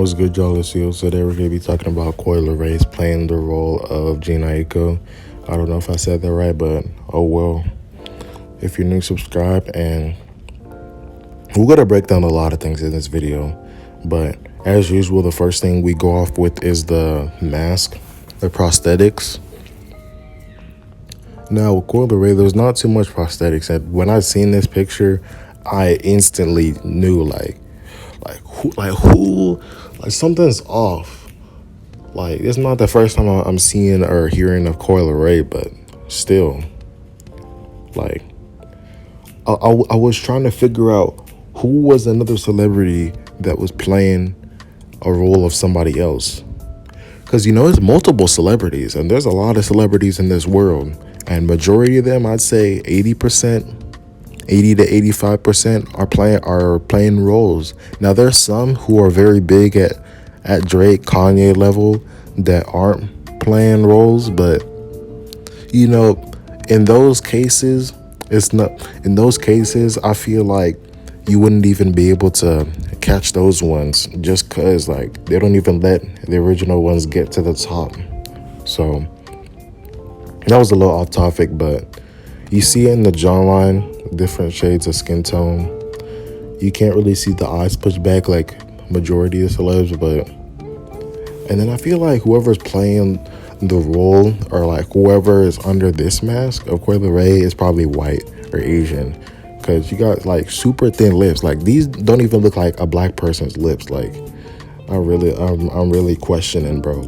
What's good, y'all? It's you. So today we're going to be talking about Coi Leray playing the role of Jhené Aiko. I don't know if I said that right, but oh well. If you're new, subscribe, and we're going to break down a lot of things in this video. But as usual, the first thing we go off with is the mask, the prosthetics. Now, with Coi Leray, there's not too much prosthetics. And when I seen this picture, I instantly knew like something's off. Like, it's not the first time I'm seeing or hearing of Coi Leray, but still, like, I was trying to figure out who was another celebrity that was playing a role of somebody else. Because, it's multiple celebrities, and there's a lot of celebrities in this world. And majority of them, I'd say 80%, 80 to 85% are playing roles. Now, there's some who are very big at Drake, Kanye level that aren't playing roles, but in those cases, I feel like you wouldn't even be able to catch those ones just because, like, they don't even let the original ones get to the top. So that was a little off topic, but you see in the jawline different shades of skin tone. You can't really see the eyes pushed back like majority of celebs, and then I feel like whoever's playing the role, or like whoever is under this mask of Coi Leray, is probably white or Asian, because you got like super thin lips. Like, these don't even look like a black person's lips. Like, I'm really questioning, bro.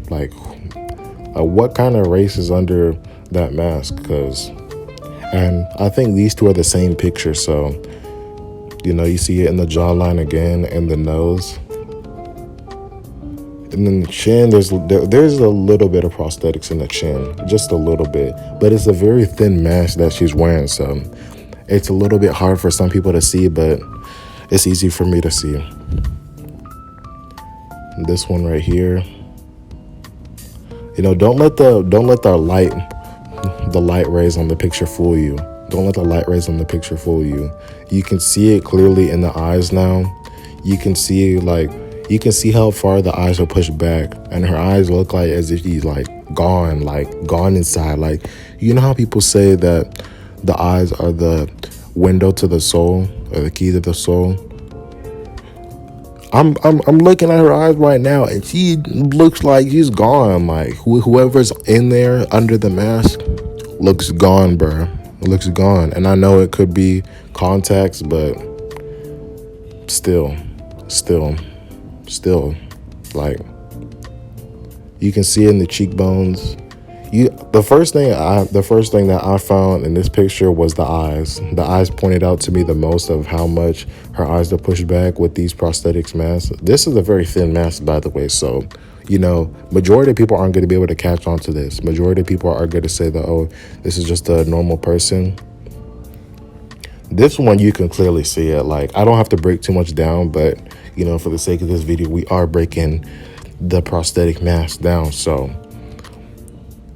Like what kind of race is under that mask? And I think these two are the same picture. So you see it in the jawline again, and the nose. And then the chin, there's a little bit of prosthetics in the chin, just a little bit. But it's a very thin mask that she's wearing, so it's a little bit hard for some people to see, but it's easy for me to see. This one right here. Don't let the light rays on the picture fool you. Don't let the light rays on the picture fool you. You can see it clearly in the eyes now. You can see how far the eyes are pushed back, and her eyes look like as if she's gone inside. Like, how people say that the eyes are the window to the soul, or the key to the soul. I'm looking at her eyes right now, and she looks like she's gone. Like, whoever's in there under the mask looks gone, bro. It looks gone. And I know it could be contacts, but still, like, you can see it in the cheekbones. The first thing that I found in this picture was the eyes. The eyes pointed out to me the most of how much her eyes are pushed back with these prosthetics masks. This is a very thin mask, by the way, so majority of people aren't going to be able to catch on to this. Majority of people are going to say that, oh, this is just a normal person. This one, you can clearly see it. Like, I don't have to break too much down, but for the sake of this video, we are breaking the prosthetic mask down. So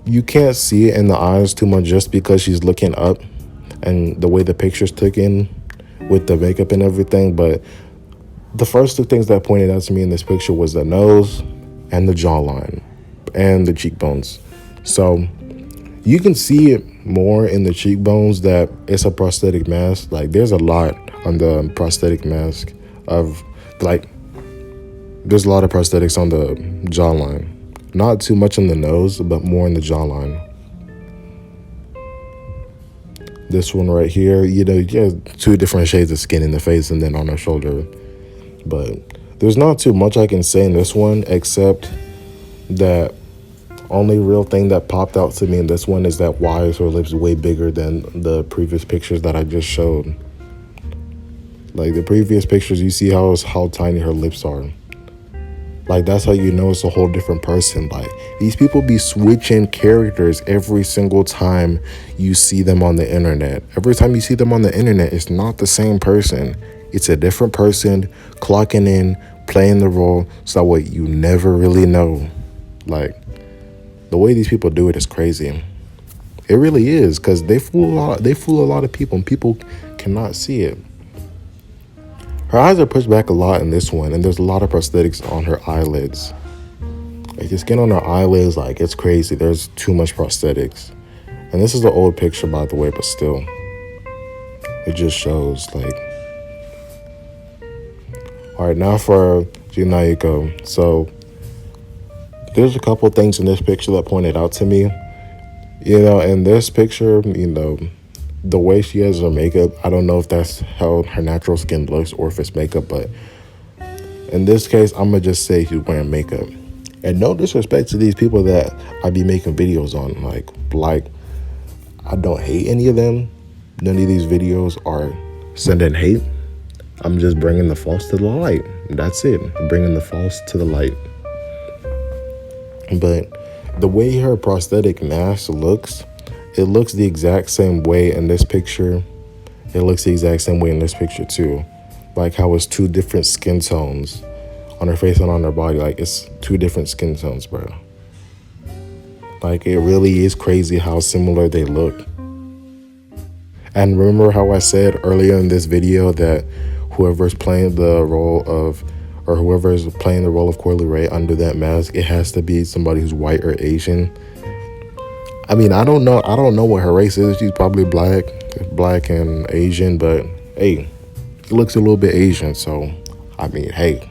you can't see it in the eyes too much just because she's looking up and the way the picture's taken with the makeup and everything. But the first two things that pointed out to me in this picture was the nose and the jawline and the cheekbones. So you can see it more in the cheekbones that it's a prosthetic mask. Like, there's a lot on the prosthetic mask of, like, there's a lot of prosthetics on the jawline. Not too much in the nose, but more in the jawline. This one right here, you have two different shades of skin in the face and then on her shoulder. But there's not too much I can say in this one, except that only real thing that popped out to me in this one is that why is her lips way bigger than the previous pictures that I just showed. Like, the previous pictures, you see how tiny her lips are. Like, that's how you know it's a whole different person. Like, these people be switching characters every single time you see them on the internet. Every time you see them on the internet, it's not the same person. It's a different person clocking in, playing the role, so that way you never really know. Like, the way these people do it is crazy. It really is, because they fool a lot of people, and people cannot see it. Her eyes are pushed back a lot in this one, and there's a lot of prosthetics on her eyelids. Like the skin on her eyelids, like it's crazy. There's too much prosthetics. And this is an old picture, by the way, but still, it just shows like. All right, now for Jhené Aiko. So there's a couple things in this picture that pointed out to me. In this picture, the way she has her makeup, I don't know if that's how her natural skin looks or if it's makeup, but in this case, I'm gonna just say she's wearing makeup. And no disrespect to these people that I be making videos on, like I don't hate any of them. None of these videos are sending hate. I'm just bringing the false to the light. That's it. Bringing the false to the light. But the way her prosthetic mask looks, it looks the exact same way in this picture. It looks the exact same way in this picture too. Like how it's two different skin tones on her face and on her body. Like it's two different skin tones, bro. Like it really is crazy how similar they look. And remember how I said earlier in this video that whoever's playing the role of Coi Leray under that mask, it has to be somebody who's white or Asian. I mean, I don't know what her race is. She's probably black and Asian, but hey, she looks a little bit Asian. So, I mean, hey,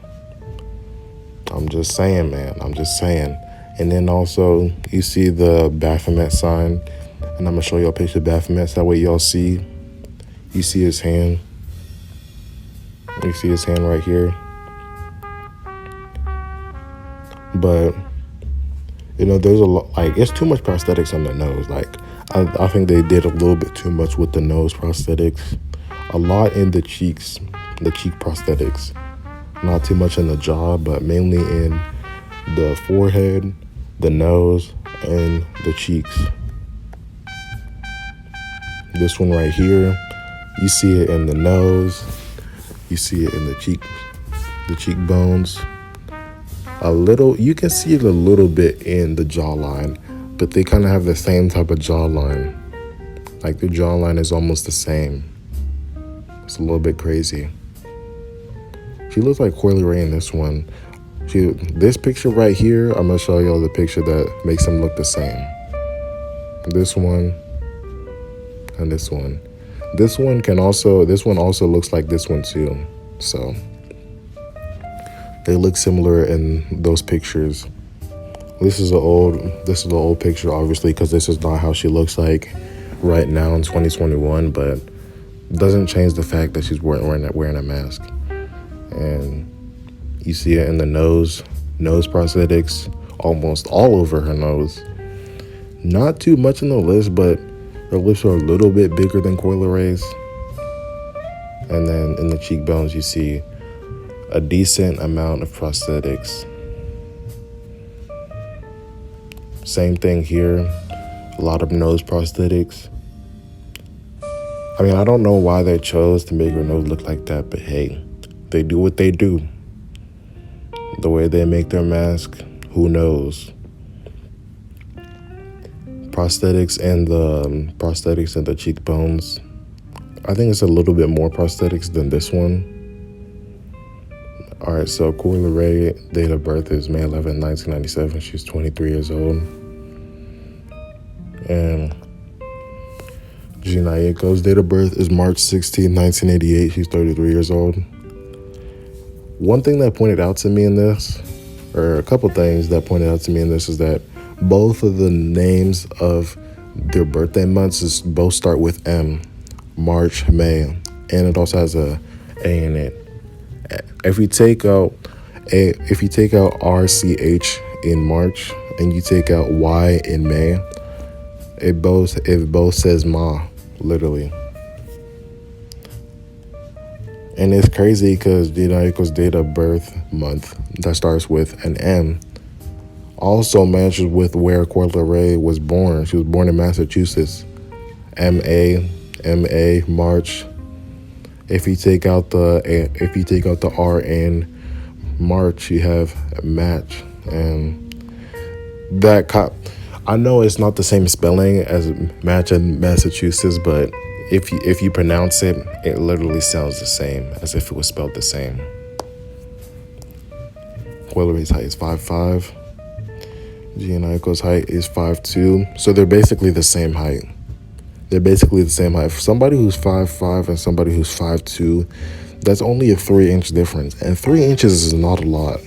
I'm just saying, man. I'm just saying. And then also, you see the Baphomet sign. And I'm going to show you a picture of Baphomet. So that way y'all see. You see his hand. You see his hand right here. But, there's a lot. Like, it's too much prosthetics on the nose. Like, I think they did a little bit too much with the nose prosthetics. A lot in the cheeks, the cheek prosthetics. Not too much in the jaw, but mainly in the forehead, the nose, and the cheeks. This one right here, you see it in the nose, you see it in the cheekbones. You can see it a little bit in the jawline, but they kind of have the same type of jawline. Like the jawline is almost the same. It's a little bit crazy. She looks like Coi Leray in this one. This picture right here, I'm gonna show y'all the picture that makes them look the same. This one and this one. This one also looks like this one too. So they look similar in those pictures. This is an old picture, obviously, because this is not how she looks like right now in 2021. But it doesn't change the fact that she's wearing a mask. And you see it in the nose prosthetics, almost all over her nose. Not too much in the lips, but her lips are a little bit bigger than Coi Leray's. And then in the cheekbones, you see a decent amount of prosthetics. Same thing here, a lot of nose prosthetics. I mean, I don't know why they chose to make her nose look like that, but hey, they do what they do. The way they make their mask, who knows? Prosthetics and the cheekbones. I think it's a little bit more prosthetics than this one. All right, so Coi Leray, date of birth is May 11, 1997. She's 23 years old. And Jhené Aiko's date of birth is March 16, 1988. She's 33 years old. One thing that pointed out to me in this, or a couple things that pointed out to me in this, is that both of the names of their birthday months both start with M. March, May, and it also has a A in it. If you take out RCH in March and you take out Y in May, it both says Ma, literally. And it's crazy because Jhené Aiko's date of birth month that starts with an M also matches with where Coi Leray was born. She was born in Massachusetts. MA, March. If you take out the R in March, you have a match. And I know it's not the same spelling as match in Massachusetts, but if you pronounce it, it literally sounds the same as if it was spelled the same. Coi Leray's height is 5'5". Jhené and Aiko's height is 5'2". So they're basically the same height. They're basically the same height. For somebody who's 5'5" and somebody who's 5'2", that's only a 3-inch difference. And 3 inches is not a lot.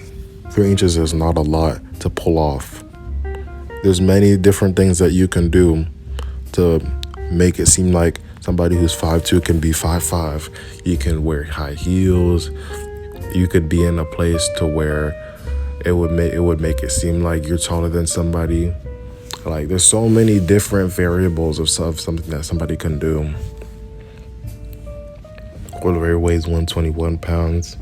3 inches is not a lot to pull off. There's many different things that you can do to make it seem like somebody who's 5'2" can be 5'5". You can wear high heels. You could be in a place to where it would make it seem like you're taller than somebody. Like, there's so many different variables of something that somebody can do. Coi Leray weighs 121 pounds,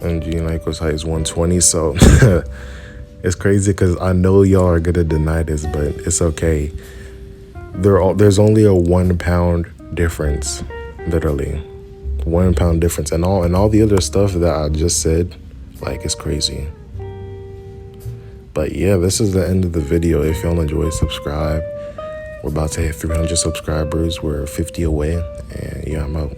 and Jhené and Aiko's height is 120. So it's crazy because I know y'all are gonna deny this, but it's okay. There's only a 1 pound difference, literally 1 pound difference, and all the other stuff that I just said, like, it's crazy. But yeah, this is the end of the video. If y'all enjoyed, subscribe. We're about to hit 300 subscribers. We're 50 away, and yeah, I'm out.